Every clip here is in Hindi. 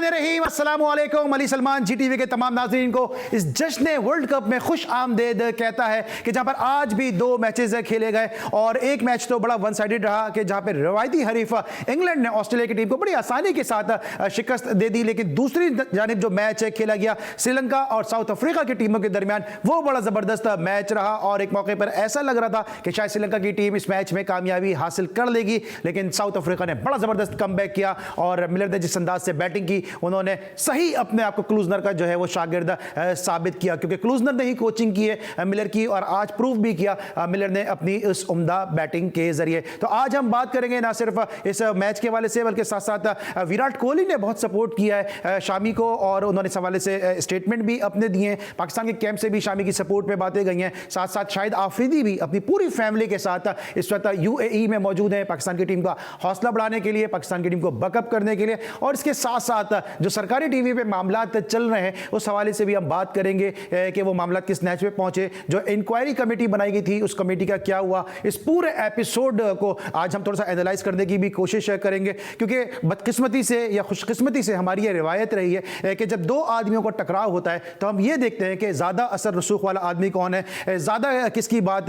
बिस्मिल्लाहिर्रहमानिर्रहीम, अस्सलामु अलैकुम। अली सलमान जी टीवी के तमाम नाज़रीन को इस जश्न वर्ल्ड कप में खुश आमदेद कहता है कि जहां पर आज भी दो मैचेस खेले गए और एक मैच तो बड़ा वन साइडेड रहा कि जहां पर रवायती हरीफ इंग्लैंड ने ऑस्ट्रेलिया की टीम को बड़ी आसानी के साथ शिकस्त दे दी, लेकिन दूसरी जानिब जो मैच खेला गया श्रीलंका और साउथ अफ्रीका की टीमों के दरमियान वो बड़ा ज़बरदस्त मैच रहा और एक मौके पर ऐसा लग रहा था कि शायद श्रीलंका की टीम इस मैच में कामयाबी हासिल कर लेगी, लेकिन साउथ अफ्रीका ने बड़ा ज़बरदस्त कमबैक किया और मिलर ने जिस अंदाज से बैटिंग की उन्होंने सही अपने आप को क्लूजनर का जो है वो शागिर्द साबित किया, क्योंकि क्लूजनर ने ही कोचिंग की है मिलर की और आज प्रूव भी किया मिलर ने अपनी इस उम्दा बैटिंग के जरिए। तो आज हम बात करेंगे ना सिर्फ इस मैच के हवाले से बल्कि साथ साथ विराट कोहली ने बहुत सपोर्ट किया है शामी को और उन्होंने इस हवाले से स्टेटमेंट भी अपने दिए हैं। पाकिस्तान के कैंप से भी शामी की सपोर्ट पे बातें गई हैं। साथ साथ शाहिद आफरीदी भी अपनी पूरी फैमिली के साथ इस वक्त यूएई में मौजूद है पाकिस्तान की टीम का हौसला बढ़ाने के लिए, पाकिस्तान की टीम को बकअप करने के लिए। और इसके साथ साथ जो सरकारी टीवी पे मामलात चल रहे हैं उस हवाले से भी हम बात करेंगे कि वो मामलात किस नैच पे पहुंचे, जो इंक्वायरी कमेटी बनाई गई थी उस कमेटी का क्या हुआ। इस पूरे एपिसोड को आज हम थोड़ा सा एनालाइज करने की भी कोशिश करेंगे, क्योंकि बदकिस्मती से या खुशकिस्मती से हमारी ये रिवायत रही है कि जब दो आदमियों का टकराव होता है तो हम ये देखते हैं कि ज़्यादा असर रसूख वाला आदमी कौन है, ज़्यादा किसकी बात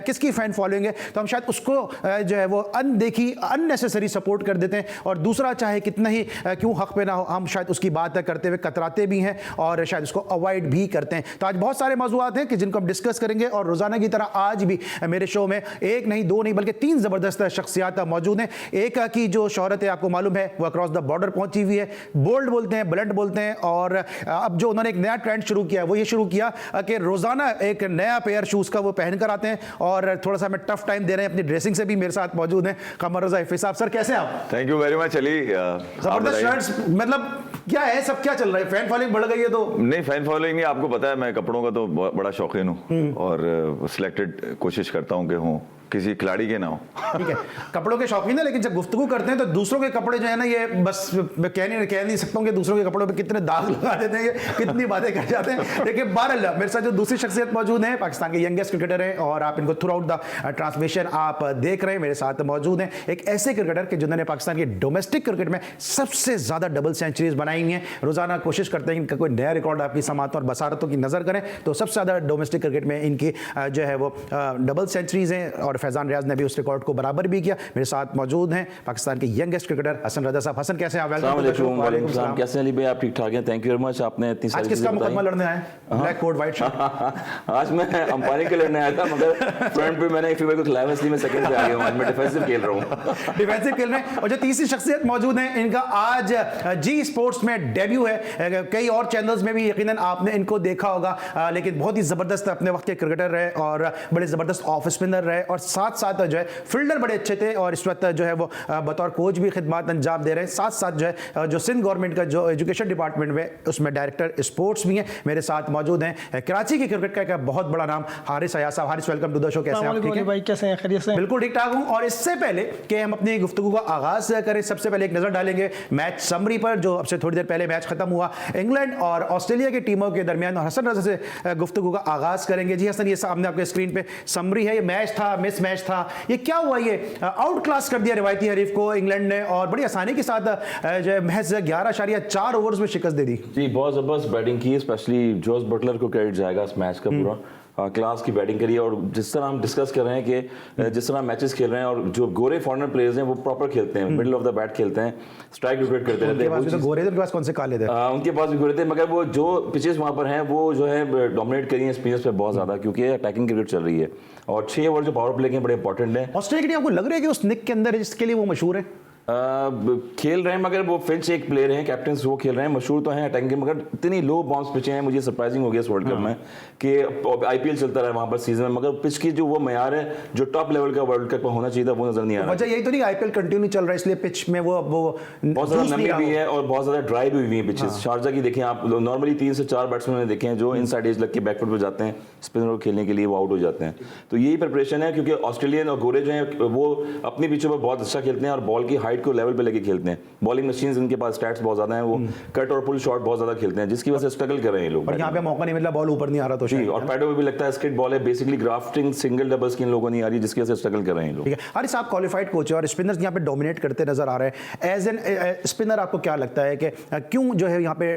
किसकी फ़ैन फॉलोइंग है, तो हम शायद उसको जो है वो अनदेखी अननेसेसरी सपोर्ट कर देते हैं। और दूसरा चाहे कितना ही क्यों हक पे ना हो हम शायद उसकी बात करते हुए कतराते भी हैं और शायद उसको अवॉइड भी करते हैं। तो आज बहुत सारे मौज़ूआत हैं कि जिनको हम डिस्कस करेंगे और रोज़ाना की तरह आज भी मेरे शो में एक नहीं दो नहीं बल्कि तीन ज़बरदस्त शख्सियात मौजूद हैं। एक की जो शोहरत है आपको मालूम है वो अक्रॉस द बॉर्डर पहुंची हुई है, बोल्ड बोलते हैं, ब्लंट बोलते हैं। और अब जो उन्होंने एक नया ट्रेंड शुरू किया है वो ये शुरू किया कि रोज़ाना एक नया पेयर शूज़ का वो पहन कर आते हैं और थोड़ा सा हमें टफ टाइम दे रहे हैं अपनी ड्रेसिंग से भी। मेरे साथ मौजूद हैं कमर रज़ा हिफ़ी साहब। सर कैसे हैं आप? Thank you very much Ali. जबरदस्त शर्ट्स, मतलब क्या है, सब क्या चल रहा है? फैन फॉलोइंग बढ़ गई है? तो नहीं, फैन फॉलोइंग नहीं, आपको पता है मैं कपड़ों का तो बड़ा शौकीन हूँ और सिलेक्टेड कोशिश करता हूँ कि हूँ किसी खिलाड़ी के ना हो। ठीक है, कपड़ों के शौकीन है, लेकिन जब गुफ्तगू करते हैं तो दूसरों के कपड़े जो है ना, ये बस मैं कह नहीं सकता हूँ कि दूसरों के कपड़ों पे कितने दाग लगा देते हैं, कितनी बातें कर जाते हैं। लेकिन बहरहाल मेरे साथ जो दूसरी शख्सियत मौजूद है पाकिस्तान के यंगेस्ट क्रिकेटर हैं और आप इनको थ्रू आउट द ट्रांसमिशन आप देख रहे हैं, मेरे साथ मौजूद हैं एक ऐसे क्रिकेटर के जिन्होंने पाकिस्तान के डोमेस्टिक क्रिकेट में सबसे ज़्यादा डबल सेंचुरीज बनाई हैं। रोज़ाना कोशिश करते हैं इनका कोई नया रिकॉर्ड आपकी समात और बसारतों की नज़र करें तो सबसे ज़्यादा डोमेस्टिक क्रिकेट में इनकी जो है वो डबल सेंचुरीज हैं और फैज़ान रियाज ने भी उस रिकॉर्ड को बराबर भी किया। मेरे साथ मौजूद हैं पाकिस्तान के यंगेस्ट क्रिकेटर हसन रज़ा साहब। हसन कैसे हैं? वेलकम। कैसे अली भाई? आप ठीक ठाक हैं? Thank you very much. आपने इतनी सारी आज किसका मुकदमा लड़ने आए? Black coat white shirt. आज मैं अंपानी के लड़ने आया था, मगर फ्रंट पे मैंने फीवर को खिलाया, इसलिए मैं सेकंड पे आ गया हूं। आज मैं डिफेंसिव खेल रहा हूं। डिफेंसिव खेल रहे हैं। और जो तीसरी शख्सियत मौजूद है इनका आज जी स्पोर्ट्स में डेब्यू है। कई और चैनल्स में भी यकीनन आपने इनको देखा होगा, लेकिन बहुत ही जबरदस्त अपने वक्त के क्रिकेटर रहे और बड़े जबरदस्त ऑफ स्पिनर रहे और साथ साथ जो है फील्डर बड़े अच्छे थे और इस वक्त जो है वो बतौर कोच भी खिदमत अंजाम दे रहे हैं। साथ साथ जो है जो सिंध गवर्नमेंट का जो एजुकेशन डिपार्टमेंट में उसमें डायरेक्टर स्पोर्ट्स भी हैं। मेरे साथ मौजूद हैं कराची के क्रिकेट का एक बहुत बड़ा नाम हारिस अयाज साहब। Haris, welcome to the show. कैसे हैं आप? ठीक है भाई, कैसे हैं? खैरियत से? बिल्कुल ठीक ठाक हूं। और इससे पहले कि हम अपनी गुफ्तगू का आगाज करें, सबसे पहले एक नजर डालेंगे मैच समरी पर जो अब से थोड़ी देर पहले मैच खत्म हुआ इंग्लैंड और ऑस्ट्रेलिया की टीमों के दरमियान। और हसन रज़ा से गुफ्तगू का आगाज करेंगे। जी हसन, ये सामने आपके स्क्रीन पे समरी है, ये मैच था, मिस मैच था, ये क्या हुआ? ये आउट क्लास कर दिया रिवायती हरीफ को इंग्लैंड ने और बड़ी आसानी के साथ जो है महज 11.4 ओवर्स में शिकस्त दे दी। जी, बहुत जबरदस्त बैटिंग की, स्पेशली जोस बटलर को क्रेडिट जाएगा इस मैच का पूरा। क्लास की बैटिंग करी और जिस तरह हम डिस्कस कर रहे हैं कि जिस तरह मैचेस खेल रहे हैं और जो गोरे फॉरनर प्लेयर्स हैं वो प्रॉपर खेलते हैं, मिडिल ऑफ द बैट खेलते हैं, स्ट्राइक रोटेट करते रहते हैं। तो गोरे उनके पास कौन से काले थे? उनके पास भी गोरे थे, मगर वो जो पिचेस वहाँ पर हैं वो जो है डोमिनेट करी है स्पिनर्स पे बहुत ज़्यादा, क्योंकि अटैकिंग क्रिकेट चल रही है और 6 ओवर जो पावर प्ले के बड़े इंपॉर्टेंट हैं। ऑस्ट्रेलिया की टीम आपको लग रहा है कि उस निक के अंदर जिसके लिए वो मशहूर है खेल रहे हैं, मगर वो फिंच एक प्लेयर हैं, कैप्टन वो खेल रहे हैं, मशहूर तो हैं अटैकिंग, मगर इतनी लो बाउंस पिचें हैं। मुझे सरप्राइजिंग हो गया इस वर्ल्ड कप में कि आईपीएल चलता रहा वहां पर सीजन में, मगर पिच की जो वो मयार है जो टॉप लेवल का वर्ल्ड कप में होना चाहिए था वो नजर नहीं आ रहा। वजह यही तो नहीं आईपीएल कंटिन्यू चल रहा है इसलिए पिच में वो बहुत ज्यादा नमी भी है और बहुत ज्यादा ड्राई भी हुई है पिचेस। शारजा की देखें आप, नॉर्मली 3 से 4 बैट्समैन देखे हैं जो इनसाइड एज लग के बैकफुट पर जाते हैं स्पिनर को खेलने के लिए, वो आउट हो जाते हैं। तो यही प्रिपरेशन है, क्योंकि ऑस्ट्रेलियन और गोरे जो हैं वो अपनी पिचों पर बहुत अच्छा खेलते हैं और बॉल की हाइट हाइट को लेवल पे लेके खेलते हैं, बॉलिंग मशीन इनके पास स्टैट्स बहुत ज्यादा हैं, वो कट और पुल शॉट बहुत ज्यादा खेलते हैं, जिसकी वजह से स्ट्रगल कर रहे हैं ये लोग। और यहाँ पे मौका नहीं मिला, बॉल ऊपर नहीं आ रहा तो जी, और पैडो में भी लगता है स्किट बॉल है, बेसिकली ग्राफ्टिंग सिंगल डबल्स की इन लोगों को नहीं आ रही, जिसकी वजह से स्ट्रगल कर रहे हैं लोग। ठीक है, हारिस आप क्वालिफाइड कोच है और स्पिनर्स यहाँ पे डोमिनेट करते नजर आ रहे हैं। एज एन स्पिनर आपको क्या लगता है कि क्यों जो है यहाँ पे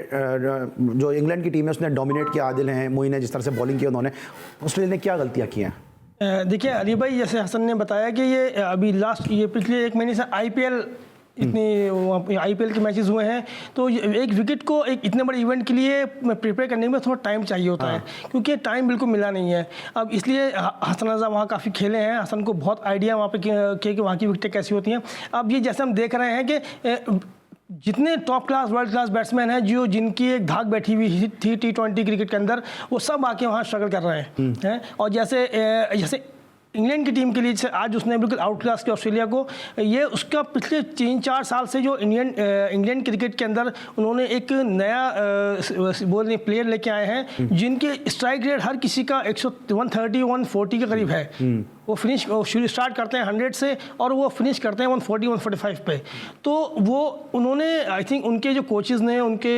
जो इंग्लैंड की टीम है उसने डोमिनेट किया, आदिल हैं, मोइन ने जिस तरह से बॉलिंग की उन्होंने, ऑस्ट्रेलिया ने क्या गलतियाँ की हैं? देखिए अली भाई, जैसे हसन ने बताया कि ये अभी लास्ट ये पिछले 1 महीने से आईपीएल इतनी आईपीएल के मैचेस हुए हैं, तो एक विकेट को एक इतने बड़े इवेंट के लिए प्रिपेयर करने में थोड़ा टाइम चाहिए होता है, क्योंकि टाइम बिल्कुल मिला नहीं है। अब इसलिए हसन रजा वहाँ काफ़ी खेले हैं, हसन को बहुत आइडिया वहाँ पे कि वहाँ की विकेटें कैसी होती हैं। अब ये जैसे हम देख रहे हैं कि जितने top class world class batsman हैं जो जिनकी एक धाक बैठी हुई थी T20 क्रिकेट के अंदर, वो सब आके वहाँ स्ट्रगल कर रहे हैं। और जैसे इंग्लैंड की टीम के लिए आज उसने बिल्कुल आउट क्लास किया ऑस्ट्रेलिया को, ये उसका पिछले 3-4 साल से जो इंग्लैंड क्रिकेट के अंदर उन्होंने एक नया प्लेयर लेके आए हैं जिनके स्ट्राइक रेट हर किसी का 130-140 के करीब है। वो शुरू स्टार्ट करते हैं 100 से और वो फिनिश करते हैं 140-145 पे। तो वो उन्होंने आई थिंक उनके जो कोचेज़ ने, उनके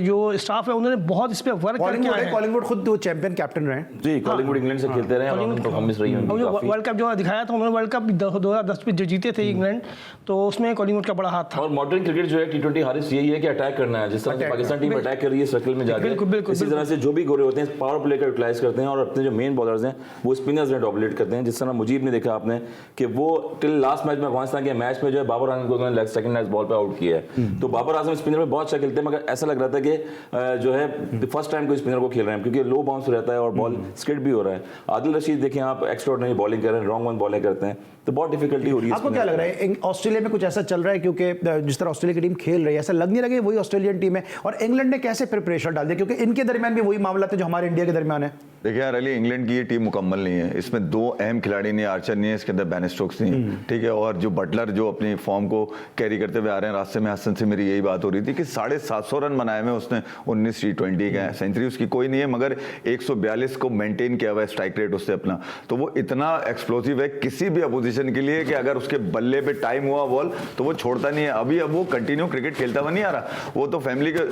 जो स्टाफ है, उन्होंने बहुत इस पर वर्क करके आए हैं। कॉलिंगवुड खुद वो चैंपियन कैप्टन रहे जी, कॉलिंगवुड इंग्लैंड से खेलते रहे और परफॉर्मेंस रही है उनकी। वर्ल्ड कप जो दिखाया था उन्होंने, वर्ल्ड कप 2010 में जो जीते थे इंग्लैंड, तो उसमें कॉलिंगवुड का बड़ा हाथ था। और मॉडर्न क्रिकेट जो है T20 हारिस यही है कि अटैक करना है, जिस तरह से पाकिस्तान टीम अटैक कर रही है सर्कल में जाके, इसी तरह से जो भी गोरे होते हैं पावर प्ले का यूटिलाइज करते हैं और अपने जो मेन बॉलर्स हैं वो स्पिनर्स ने डोमिनेट करते हैं। जिस तरह मुजीब ने देखा आपने कि वो टिल लास्ट मैच में अफगानिस्तान के मैच में जो है बाबर आजम को उन्होंने सेकंड लास्ट बॉल पे आउट किया है। तो बाबर आजम स्पिनर में बहुत अच्छा खेलते हैं, मगर ऐसा लग रहा था कि जो है फर्स्ट टाइम कोई स्पिनर को खेल रहे हैं, क्योंकि लो बाउंस रहता है और बॉल स्किड भी हो रहा है। आदिल रशीद देखें आप, एक्स्ट्राऑर्डिनरी बॉलिंग कर रहे हैं, रॉन्ग वन बॉलिंग करते हैं, तो बहुत डिफिकल्टी हो रही है। आपको क्या लग रहा है ऑस्ट्रेलिया में कुछ ऐसा चल रहा है, क्योंकि जिस तरह ऑस्ट्रेलिया की टीम खेल रही है ऐसा लग नहीं लगे वही ऑस्ट्रेलियन टीम है, और इंग्लैंड ने कैसे प्रिपरेशन डाल दिया, क्योंकि इनके दरमियान भी वही मामला था जो हमारे इंडिया के दरमियान है। देखिए यार अली, इंग्लैंड की ये टीम मुकम्मल नहीं है, इसमें 2 अहम खिलाड़ी नहीं, आर्चर नहीं है, इसके अंदर बेन स्टोक्स नहीं है, ठीक है, और जो बटलर जो अपनी फॉर्म को कैरी करते हुए आ रहे हैं। रास्ते में हसन से मेरी यही बात हो रही थी कि 750 रन बनाए हुए उसने 19 T20 का, सेंचुरी उसकी कोई नहीं है, मगर 142 को मेंटेन किया हुआ है स्ट्राइक रेट उससे अपना, तो वो इतना एक्सप्लोसिव है किसी भी अपोजिशन के लिए कि अगर उसके बल्ले पे टाइम हुआ बॉल तो वो छोड़ता नहीं है। अभी अब वो कंटिन्यू क्रिकेट खेलता हुआ नहीं आ रहा, वो तो फैमिली के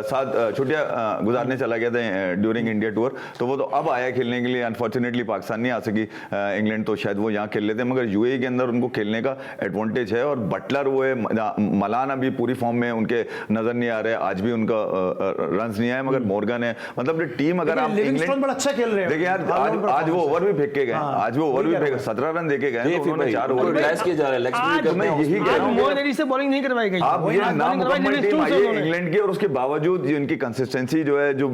साथ छुट्टियां गुजारने चला गया था ड्यूरिंग इंडिया टूर, तो वो तो अब आया खेलने के लिए। अनफॉर्चुनेटली पाकिस्तान नहीं आ सकी इंग्लैंड, तो शायद वो यहाँ खेल लेते, मगर यूएई के अंदर उनको खेलने का एडवांटेज है। और बटलर वो है, मलान अभी पूरी फॉर्म में उनके नजर नहीं आ रहे, आज भी उनका रन नहीं आया, मगर मॉर्गन है, मतलब टीम अगर आप इंग्लैंड बड़ा अच्छा खेल रहे हैं। देखिए यार, आज वो ओवर भी फेंक के गए, आज वो ओवर भी फेंक 17 रन देके गए, उन्होंने 4 ओवर रिप्लेस किया जा रहा है, लेग स्पिन करते हैं, यही कह रहा हूं, मोइन अली से बॉलिंग नहीं करवाई गई। आप ये नामुकम्मल टीम आई है इंग्लैंड की, और उसके बावजूद उनकी कंसिस्टेंसी जो है, जो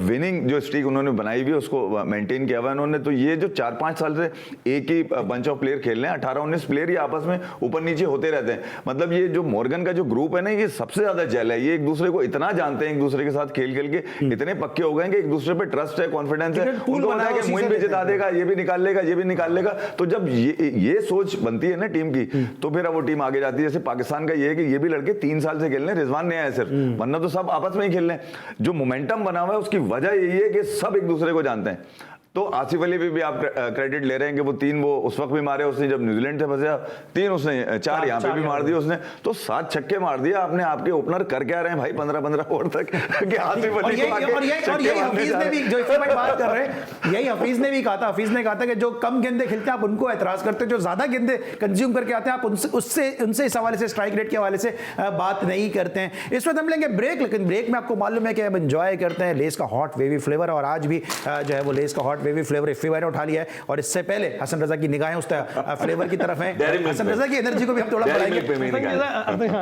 विनिंग जो स्ट्रीक उन्होंने बनाई हुई है उसको मेंटेन किया हुआ है उन्होंने। तो ये जो 4-5 साल से एक ही बंच ऑफ प्लेयर खेल रहे हैं, 18-19 प्लेयर ही आपस में ऊपर नीचे होते रहते हैं। मतलब ये जो मॉर्गन का जो ग्रुप है ना, ये सबसे ज्यादा जेल है, ये एक दूसरे को इतना जानते हैं, एक दूसरे के साथ खेल खेल के इतने पक्के हो गए कि एक दूसरे पे ट्रस्ट है, कॉन्फिडेंस है, उनको बनाया कि मोइन भी जिता देगा, ये भी निकाल लेगा, ये भी निकाल लेगा। तो जब ये सोच बनती है ना टीम की, तो फिर अब वो टीम आगे जाती है। जैसे पाकिस्तान का ये है कि ये भी लड़के 3 साल से खेल रहे हैं, रिजवान नहीं आया सिर्फ, वरना तो सब आपस में ही खेल रहे हैं। जो मोमेंटम बना हुआ है उसकी वजह यही है कि सब एक दूसरे को जानते हैं। तो आसिफ अली भी आप क्रेडिट ले रहे हैं कि वो 3 वो उस वक्त भी मारे उसने जब न्यूजीलैंड से फंसा, 3 उसने 4 यहाँ पे भी मार दिए उसने, तो 7 छक्के मार दिए आपने। आपके ओपनर कर क्या रहे हैं भाई 15-15 ओवर तक कि आसिफ अली को आके और यही हफीज ने भी, जो इस पर बात कर रहे हैं, यही हफीज ने भी कहा था। हफीज ने कहा था कि जो कम गेंदे खेलते हैं आप उनको एतराज करते हैं, जो ज्यादा गेंदे कंज्यूम करके आते हैं आप उनसे इस हवाले से, स्ट्राइक रेट के हवाले से बात नहीं करते हैं। इस वक्त हम लेंगे ब्रेक, लेकिन ब्रेक में आपको मालूम है कि हम एंजॉय करते हैं लेस का हॉट वेवी फ्लेवर, और आज भी जो है वो लेस का हॉट वेवी फ्लेवर इफ्फी भाई ने उठा लिया है। और इससे पहले हसन रजा की निगाहें उस फ्लेवर की तरफ हैं, हसन रजा की एनर्जी को भी हम थोड़ा बढ़ाएंगे,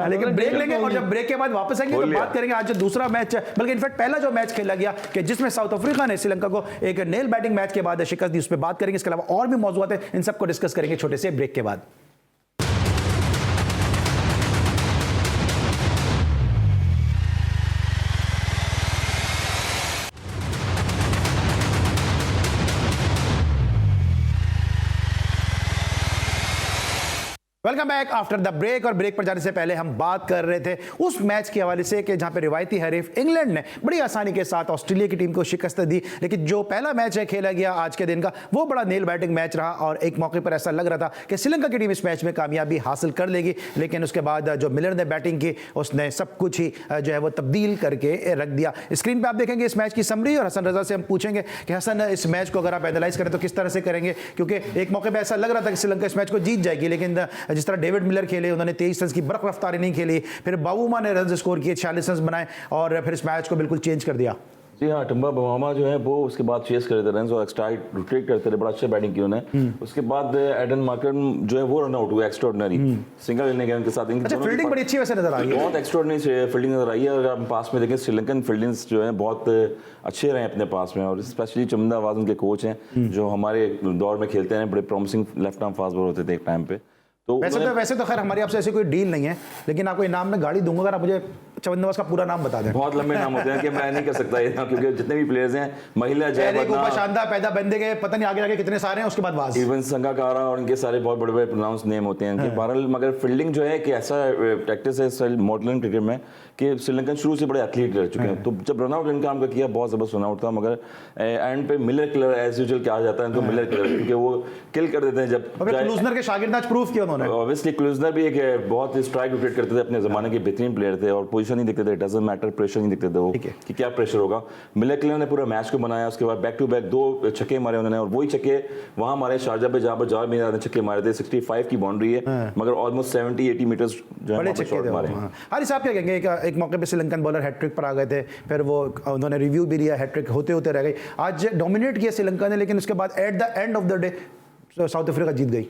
लेकिन ब्रेक लेंगे और जब ब्रेक के बाद वापस आएंगे तो बात करेंगे आज जो दूसरा मैच, बल्कि इनफैक्ट पहला जो मैच खेला गया कि जिसमें साउथ अफ्रीका ने श्रीलंका को एक नेल बैटिंग मैच के बाद शिकस्त दी, उस पर बात करेंगे। इसके अलावा और भी मौजूद है, इन सबको डिस्कस करेंगे छोटे से ब्रेक के बाद। Welcome back after the break. और ब्रेक पर जाने से पहले हम बात कर रहे थे उस मैच के हवाले से कि जहां पे रिवायती हरीफ इंग्लैंड ने बड़ी आसानी के साथ ऑस्ट्रेलिया की टीम को शिकस्त दी, लेकिन जो पहला मैच है खेला गया आज के दिन का वो बड़ा नेल बैटिंग मैच रहा और एक मौके पर ऐसा लग रहा था कि श्रीलंका की टीम इस मैच में कामयाबी हासिल कर लेगी, लेकिन उसके बाद जो मिलर ने बैटिंग की उसने सब कुछ ही जो है वो तब्दील करके रख दिया। स्क्रीन पर आप देखेंगे इस मैच की समरी और हसन रजा से हम पूछेंगे कि हसन, इस मैच को अगर आप एनालाइज करें तो किस तरह से करेंगे, क्योंकि एक मौके पर ऐसा लग रहा था कि श्रीलंका इस मैच को जीत जाएगी, लेकिन जिस तरह डेविड मिलर खेले उन्होंने 23 रन की बरक रफ्तारी नहीं खेली, फिर बाबूमा ने रन स्कोर किए 46 रन बनाए और फिर इस मैच को बिल्कुल चेंज कर दिया। जी हाँ, टम्बा बवामा जो है वो उसके बाद चेस कर रहे थे रन और एक्स्ट्रा रोटेट करते रहे, बड़ा अच्छा बैटिंग की उन्होंने। उसके बाद एडन मार्करम जो है वो रन आउट हुए एक्स्ट्राऑर्डिनरी, सिंगल लेने गए उनके साथ। अच्छा, फील्डिंग बड़ी अच्छी वैसे नजर आ रही है, बहुत एक्स्ट्राऑर्डिनरी फील्डिंग नजर आई है। अगर आप पास में देखें श्रीलंकन फील्डिंग्स जो है बहुत अच्छे रहे अपने पास में, और स्पेशली चमदा आवाज उनके कोच हैं जो हमारे दौर में खेलते हैं, बड़े promising left arm fast bowler होते थे एक टाइम पे। तो वैसे तो खैर हमारी आपसे ऐसी कोई डील नहीं है, लेकिन आपको इनाम में गाड़ी दूंगा अगर आप मुझे चवंद नवाज का पूरा नाम बता दें। बहुत लंबे नाम होते हैं कि मैं नहीं कर सकता ये नाम, क्योंकि जितने भी प्लेयर्स हैं, महिला शानदार पैदा बंदे के पता नहीं आगे आगे कितने सारे हैं, उसके बाद वाज इवन संगाकारा और इनके सारे बहुत बड़े बड़े प्रोनाउंस नेम होते हैं इनके। बहरहाल मगर फील्डिंग जो है कि ऐसा टैक्टिस है मॉडर्न क्रिकेट में कि श्रीलंकन शुरू से बड़े एथलीट रह चुके हैं, तो जब रनआउट इनका उनका किया बहुत जबरदस्त रनआउट था, मगर एंड पे मिलर किलर एज यूजुअल कहा जाता है, तो मिलर किलर क्योंकि वो किल कर देते हैं। जब क्लूजनर के शागिर्द आज प्रूफ किया उन्होंने, ऑब्वियसली क्लूजनर भी एक बहुत स्ट्राइक रोटेट करते थे, अपने जमाने के बेहतरीन प्लेयर थे और पोजीशन नहीं देखते थे, डजंट मैटर, प्रेशर नहीं देखते थे वो कि क्या प्रेशर होगा। मिलर किलर ने पूरा मैच को बनाया, उसके बाद बैक टू बैक 2 छक्के मारे उन्होंने, और वही छक्के वहां मारे शारजा पे, जहां पर जावेद मियां ने छक्के मारे थे। 65 की बाउंड्री है, मगर ऑलमोस्ट 70-80 मीटर जो है शॉट मारे। हारी साहब क्या कहेंगे, एक मौके पे श्रीलंकन बॉलर हैट्रिक पर आ गए थे, फिर वो उन्होंने रिव्यू भी लिया, हैट्रिक होते होते रह गई। आज डोमिनेट किया श्रीलंका ने, लेकिन उसके बाद at the end of the day South Africa जीत गई।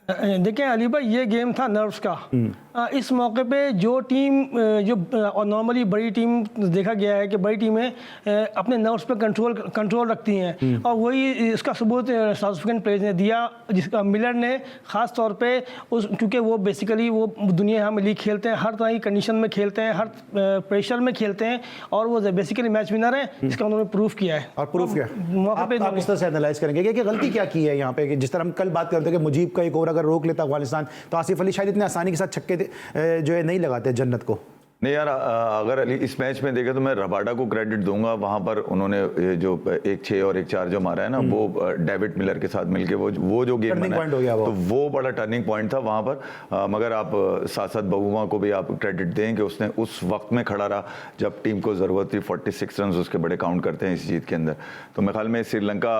देखिए अली भाई, ये गेम था नर्व्स का। इस मौके पे जो टीम जो और नॉर्मली बड़ी टीम देखा गया है कि बड़ी टीमें अपने नर्व्स पे कंट्रोल रखती हैं, और वही इसका सबूत साउथ अफ्रीकन प्लेयर्स ने दिया, जिसका मिलर ने ख़ास तौर पे क्योंकि वो बेसिकली वो दुनिया में लीग खेलते हैं, हर तरह की कंडीशन में खेलते हैं, हर प्रेशर में खेलते हैं, और वो बेसिकली मैच विनर है, इसका उन्होंने प्रूफ किया है। और प्रूफ किया मौके पे आप इस तरह से एनालाइज करेंगे कि गलती क्या की है यहाँ पे, कि जिस तरह हम कल बात करते हैं कि मुजीब का एक ओवर अगर रोक लेता अफगानिस्तान तो आसिफ अली शायद इतनी आसानी के साथ छक्के जो है नहीं लगाते जन्नत को। नहीं यार, अगर इस मैच में देखे तो मैं रबाडा को क्रेडिट दूंगा, वहां पर उन्होंने जो 1-6 और 1-4 जो मारा है ना, वो डेविड मिलर के साथ मिलके वो जो गेम बना है, तो वो बड़ा टर्निंग पॉइंट था वहां पर। मगर आप साथ साथ बबूमा को भी आप क्रेडिट दें कि उसने उस वक्त में खड़ा रहा जब टीम को जरूरत थी। 46 रन उसके बड़े काउंट करते हैं इस जीत के अंदर। तो मेरे ख्याल में श्रीलंका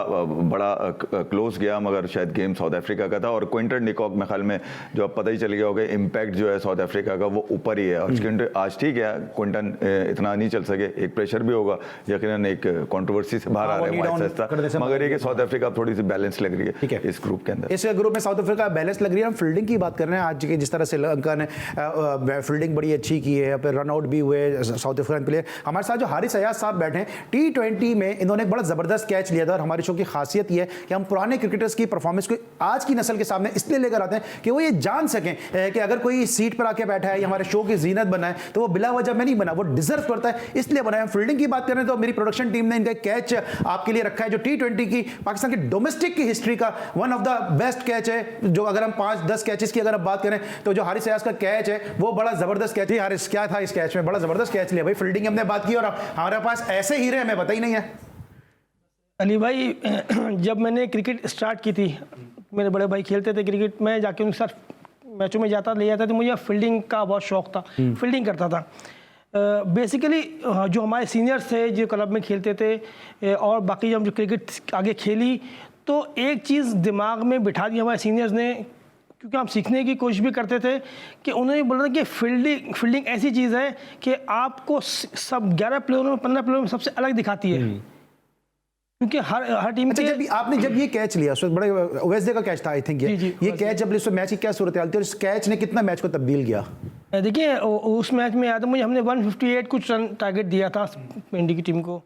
बड़ा क्लोज गया, मगर शायद गेम साउथ अफ्रीका का था। और क्विंटन डिकॉक मेरे ख्याल में जो अब पता ही चल गया होगा, इम्पैक्ट जो है साउथ अफ्रीका का वो ऊपर ही है। और आज ठीक है, क्विंटन इतना नहीं चल सके, एक प्रेशर भी होगा, यकीनन एक कंट्रोवर्सी से बाहर आ रहे हैं, मगर ये कि साउथ अफ्रीका थोड़ी सी बैलेंस लग रही है इस ग्रुप के अंदर। इस ग्रुप में साउथ अफ्रीका बैलेंस लग रही है। हम फील्डिंग की बात कर रहे हैं आज की, जिस तरह श्रीलंका ने फील्डिंग बड़ी अच्छी की है, फिर रन आउट भी हुए साउथ अफ्रीकन प्लेयर। हमारे साथ जो हारिस अयाज साहब बैठे हैं, T20 में इन्होंने बड़ा जबरदस्त कैच लिया था, और हमारे शो की खासियत यह है कि हम पुराने क्रिकेटर्स की परफॉर्मेंस को आज की नस्ल के सामने इसलिए लेकर आते हैं कि वो ये जान सकें कि अगर कोई सीट पर आके बैठा है या हमारे शो की जीनत बना है तो वो बिला वजह में नहीं बना, वो डिजर्व करता है, इसलिए बना है। फील्डिंग की बात करें तो मेरी प्रोडक्शन टीम ने इनका कैच आपके लिए रखा है, जो T20 की पाकिस्तान की डोमेस्टिक की हिस्ट्री का one of the best catch है। जो अगर हम 5-10 कैचेस की अगर बात करें तो जो हारिस अयाज का कैच है वो बड़ा जबरदस्त कैच है। हारिस, क्या था इस कैच में? बड़ा जबरदस्त कैच लिया भाई, फील्डिंग हमने बात की और हमारे पास ऐसे हीरे हमें पता ही नहीं है। अली भाई, जब मैंने क्रिकेट स्टार्ट की थी, मेरे बड़े भाई खेलते थे क्रिकेट, में जाके उनके साथ मैचों में जाता ले जाता, तो मुझे फील्डिंग का बहुत शौक था, फील्डिंग करता था। बेसिकली जो हमारे सीनियर्स थे जो क्लब में खेलते थे, और बाकी जब जो क्रिकेट आगे खेली, तो एक चीज़ दिमाग में बिठा दी हमारे सीनियर्स ने, क्योंकि हम सीखने की कोशिश भी करते थे, कि उन्होंने बोला कि फील्डिंग ऐसी चीज़ है कि आपको सब 11 प्लेयरों में 15 प्लेयरों में सबसे अलग दिखाती है, क्योंकि हर टीम अच्छा, जब ये कैच लिया, उस बड़े वेस्डे का कैच था आई थिंक, ये कैच जब इस मैच की क्या सूरत हाल थी और इस कैच ने कितना मैच को तब्दील किया? देखिए उस मैच में याद है मुझे, हमने 158 कुछ रन टारगेट दिया था इंडिया की टीम को,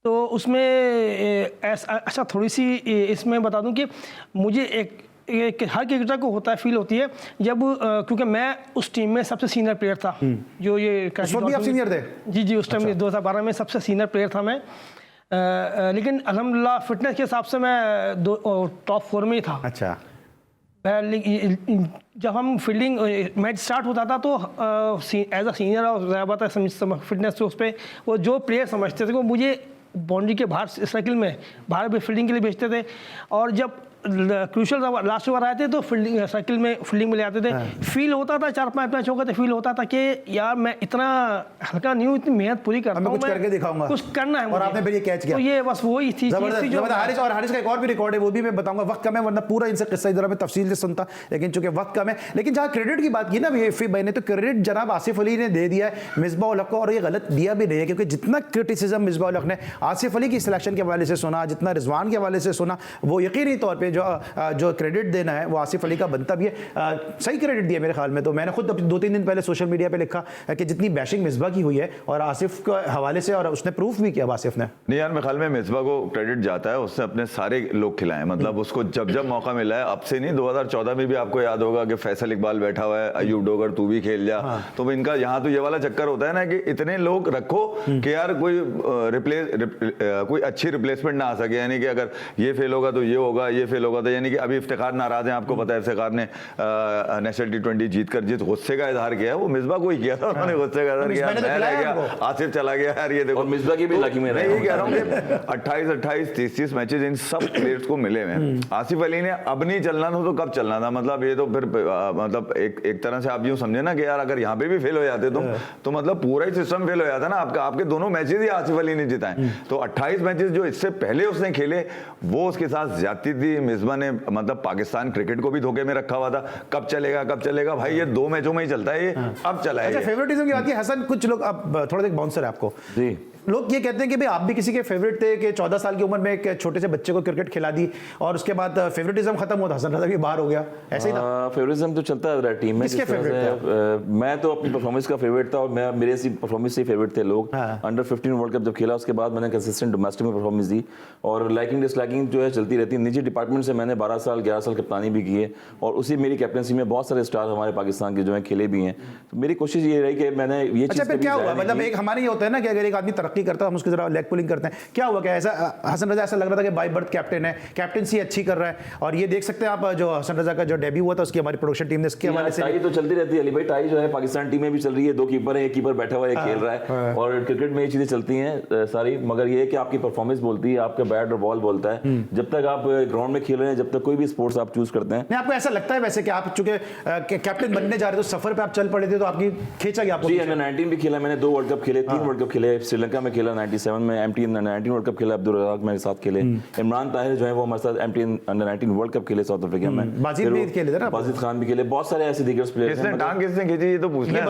तो उसमें अच्छा थोड़ी सी इसमें बता दूं कि मुझे एक हर क्रिकेटर को होता है, फील होती है जब क्योंकि मैं उस टीम में सबसे सीनियर प्लेयर था, जो ये उस वक्त भी आप सीनियर थे? जी, उस टाइम 2012 में सबसे सीनियर प्लेयर था मैं, लेकिन अल्हम्दुलिल्लाह फिटनेस के हिसाब से मैं टॉप 4 में ही था। अच्छा, जब हम फील्डिंग मैच स्टार्ट होता था तो एज अ सीनियर और ज़्यादा बात है फिटनेस तो उस पर वो जो प्लेयर समझते थे वो मुझे बाउंड्री के बाहर सर्किल में बाहर भी फील्डिंग के लिए भेजते थे, और जब क्रूशल लास्ट ओवर आए थे तो फील्डिंग सर्किल में फील्डिंग में ले आते थे। फील होता था 4-5 मैच हो गए तो फील होता था कि यार मैं इतना हल्का नहीं हूँ, इतनी मेहनत पूरी करता हूँ, कुछ करके दिखाऊंगा, कुछ करना है और आपने फिर ये कैच किया। तो ये बस वही थी जो हारिस, और हारिस का एक और भी रिकॉर्ड है, वो भी मैं बताऊंगा, वक्त कम है वरना पूरा इनसे किस्सा इधर मैं तफसील से सुनता, लेकिन चूंकि वक्त कम है। लेकिन जहाँ क्रेडिट की बात की ना भाई ने, तो क्रेडिट जनाब आसिफ अली ने दे दिया है मिसबाह उल हक को, और ये गलत दिया भी नहीं है, क्योंकि जितना क्रिटिसिज्म मिसबाह उल हक ने आसिफ अली की सिलेक्शन के हवाले से सुना, जितना रिजवान के हवाले से सुना, वो यकीनी तौर पर जो क्रेडिट देना है वो आसिफ अली का बनता भी है। सही क्रेडिट दिया मेरे ख्याल में। तो मैंने खुद 2-3 दिन पहले सोशल मीडिया पे लिखा कि जितनी बैशिंग मिसबा की हुई है और आसिफ के हवाले से, और उसने प्रूफ भी किया आसिफ ने। नहीं यार, मेरे ख्याल में मिसबा को क्रेडिट जाता है, उसने अपने सारे लोग खिलाए, मतलब उसको जब जब मौका मिला है, अब से नहीं 2014 में भी आपको याद होगा कि फैसल इकबाल बैठा हुआ है, अयूब डोगर तू भी खेल जा। तो इनका यहाँ तो ये वाला चक्कर होता है ना कि इतने लोग रखो कि यार कोई अच्छी रिप्लेसमेंट ना आ सके, यानी कि अगर ये फेल होगा तो ये होगा, ये फेल होगा तो, यानी कि अभी इफ्तिखार नाराज हैं, आपको पता है इफ्तिखार ने नेशनल T20 जीत कर जिस गुस्से का इजहार किया है वो मिसबा को ही किया था, उन्होंने गुस्से का इजहार किया, मैं रह गया, आसिफ चला गया यार, ये देखो। और मिसबा की भी लकी में रहे। मैं कह रहा हूँ कि 28, 30 मैचेस इन सब प्लेयर्स को मिले हुए। आसिफ अली ने अब नहीं चलना था तो कब चलना था, मतलब ये तो फिर मतलब एक तरह से आप यूं समझे ना कि यार अगर यहाँ पे भी फेल हो जाते तो मतलब पूरा ही सिस्टम फेल हो जाता ना आपका। आपके दोनों मैचेस ही आसिफ अली ने जिताए, तो 28 मैचेस जो इससे पहले उसने खेले वो उसके साथ ज्यादती थी। मिसबा ने मतलब पाकिस्तान क्रिकेट को भी धोखे में रखा हुआ था, कब चलेगा भाई, ये 2 मैचों में ही चलता है, ये अब चला है। अच्छा, फेवरेटिज्म की बात की हसन, कुछ लोग, अब थोड़ा देर बाउंसर है आपको जी, लोग ये कहते हैं कि भाई आप भी किसी के फेवरेट थे कि 14 साल की उम्र में एक छोटे से बच्चे को क्रिकेट खिला दी और उसके बाद फेवरेटिज्म खत्म हुआ, हसन रजा भी बाहर हो गया, ऐसे ही था। फेवरेटिज्म तो चलता है टीम में। किसके फेवरेट थे? मैं तो अपनी परफॉर्मेंस का फेवरेट था, और मेरे इसी परफॉर्मेंस से फेवरेट थे लोग। अंडर 15 वर्ल्ड कप जब खेला उसके बाद मैंने कंसिस्टेंट डोमेस्टिक में परफॉर्मेंस दी, और लाइकिंग डिसलाइकिंग जो है चलती रहती है। निजी डिपार्टमेंट से मैंने 12 साल 11 साल कप्तानी भी की है, और उसी मेरी कैप्टनसी में बहुत सारे स्टार हमारे पाकिस्तान के जो है खेले भी हैं। तो मेरी कोशिश ये रही कि मैंने ये अच्छा, फिर क्या हुआ, मतलब एक हमारे ये होता है ना कि अगर एक आदमी तरक्की करता है हम उसकी जरा लेग पुलिंग करते हैं, क्या हुआ, क्या ऐसा हसन रजा ऐसा लग रहा था कि बाय बर्थ कैप्टन है, कैप्टनसी अच्छी कर रहा है, और ये देख सकते हैं आप जो हसन रजा का जो डेब्यू हुआ था उसकी हमारी प्रोडक्शन टीम ने इसके हवाले से टाई तो चलती रहती है अली भाई। टाई जो है पाकिस्तान टीम में भी चल रही है, 2 कीपर है, एक कीपर बैठा हुआ है, खेल रहा है, और क्रिकेट में ये चीजें चलती हैं सारी। मगर ये है कि आपकी परफॉर्मेंस बोलती है, आपका बैट और बॉल बोलता है। जब तक आप ग्राउंड में खेल रहे हैं, जब तक कोई भी स्पोर्ट्स आप चूज करते हैं, नहीं आपको ऐसा लगता है वैसे कि आप चूंकि कैप्टन बनने जा रहे थे तो सफर पे आप चल पड़े थे तो आपकी खींचा गया आपको? जी, अंडर 19 भी खेला मैंने, 2 वर्ल्ड कप खेले, 3 वर्ल्ड कप खेले, श्रीलंका में खेला 97 में, MT अंडर 19 वर्ल्ड कप खेला, अब्दुल रज़ाक मेरे साथ खेले, इमरान ताहिर जो है वो हमारे साथ MT अंडर 19 वर्ल्ड कप खेले साउथ अफ्रीका में, बाजिद भी खेले थे ना, बाजिद खान भी खेले, बहुत सारे ऐसे दीगर प्लेयर्स हैं। टांग किसने खींची ये तो पूछना है।